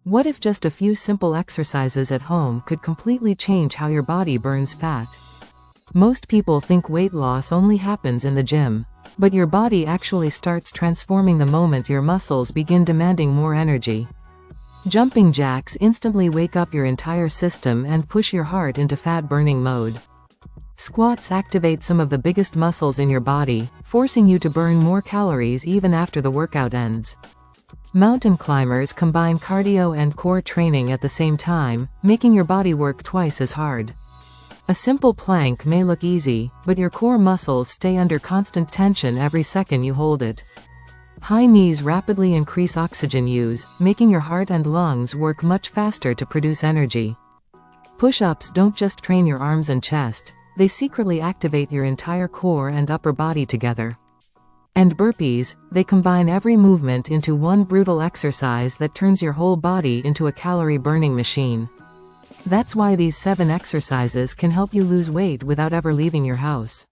What if just a few simple exercises at home could completely change how your body burns fat? Most people think weight loss only happens in the gym. But your body actually starts transforming the moment your muscles begin demanding more energy. Jumping jacks instantly wake up your entire system and push your heart into fat-burning mode. Squats activate some of the biggest muscles in your body, forcing you to burn more calories even after the workout ends. Mountain climbers combine cardio and core training at the same time, making your body work twice as hard. A simple plank may look easy, but your core muscles stay under constant tension every second you hold it. High knees rapidly increase oxygen use, making your heart and lungs work much faster to produce energy. Push-ups don't just train your arms and chest, they secretly activate your entire core and upper body together. And burpees, they combine every movement into one brutal exercise that turns your whole body into a calorie-burning machine. That's why these 7 exercises can help you lose weight without ever leaving your house.